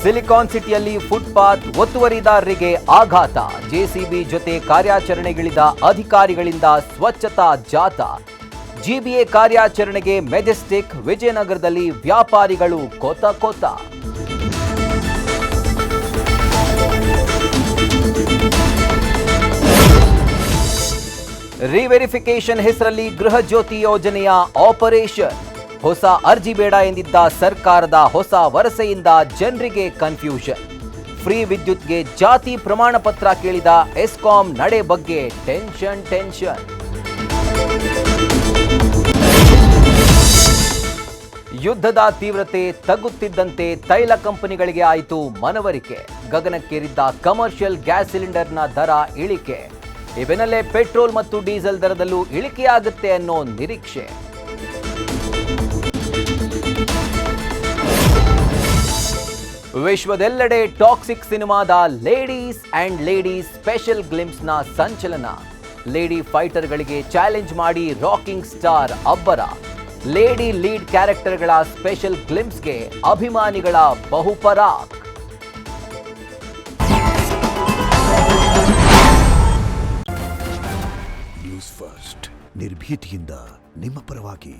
Silicon ಸಿಟಿಯಲ್ಲಿ footpath ಒತ್ತುವರಿದಾರರಿಗೆ ಆಘಾತ. JCB ಜೊತೆ ಕಾರ್ಯಾಚರಣೆಗಿಳಿದ ಅಧಿಕಾರಿಗಳಿಂದ ಸ್ವಚ್ಛತಾ ಜಾಥಾ. ಜಿಬಿಎ ಕಾರ್ಯಾಚರಣೆಗೆ ಮೆಜೆಸ್ಟಿಕ್, ವಿಜಯನಗರದಲ್ಲಿ ವ್ಯಾಪಾರಿಗಳು ಕೊತ. ರಿವೆರಿಫಿಕೇಶನ್ ಹೆಸರಲ್ಲಿ ಗೃಹ ಜ್ಯೋತಿ ಯೋಜನೆಯ ಆಪರೇಷನ್. ಹೊಸ ಅರ್ಜಿ ಬೇಡ ಎಂದಿದ್ದ ಸರ್ಕಾರದ ಹೊಸ ವರಸೆಯಿಂದ ಜನರಿಗೆ ಕನ್ಫ್ಯೂಷನ್. ಫ್ರೀ ವಿದ್ಯುತ್ಗೆ ಜಾತಿ ಪ್ರಮಾಣ ಪತ್ರ ಕೇಳಿದ ಎಸ್ಕಾಂ ನಡೆ ಬಗ್ಗೆ ಟೆನ್ಷನ್. ಯುದ್ಧದ ತೀವ್ರತೆ ತಗ್ಗುತ್ತಿದ್ದಂತೆ ತೈಲ ಕಂಪನಿಗಳಿಗೆ ಆಯಿತು ಮನವರಿಕೆ. ಗಗನಕ್ಕೇರಿದ್ದ ಕಮರ್ಷಿಯಲ್ ಗ್ಯಾಸ್ ಸಿಲಿಂಡರ್ನ ದರ ಇಳಿಕೆ. ಈ ಬೆನ್ನಲ್ಲೇ ಪೆಟ್ರೋಲ್ ಮತ್ತು ಡೀಸೆಲ್ ದರದಲ್ಲೂ ಇಳಿಕೆಯಾಗುತ್ತೆ ಅನ್ನೋ ನಿರೀಕ್ಷೆ. ವಿಶ್ವದೆಲ್ಲೆಡೆ ಟಾಕ್ಸಿಕ್ ಸಿನಿಮಾದ ಲೇಡೀಸ್ ಸ್ಪೆಷಲ್ ಗ್ಲಿಂಪ್ಸ್ನ ಸಂಚಲನ. ಲೇಡಿ ಫೈಟರ್ಗಳಿಗೆ ಚಾಲೆಂಜ್ ಮಾಡಿ ರಾಕಿಂಗ್ ಸ್ಟಾರ್ ಅಬ್ಬರ. ಲೇಡಿ ಲೀಡ್ ಕ್ಯಾರೆಕ್ಟರ್ಗಳ ಸ್ಪೆಷಲ್ ಗ್ಲಿಂಪ್ಸ್ಗೆ ಅಭಿಮಾನಿಗಳ ಬಹುಪರಾಕ್. ನ್ಯೂಸ್ ಫಸ್ಟ್ ನಿರ್ಭೀತಿಯಿಂದ ನಿಮ್ಮ ಪರವಾಗಿ.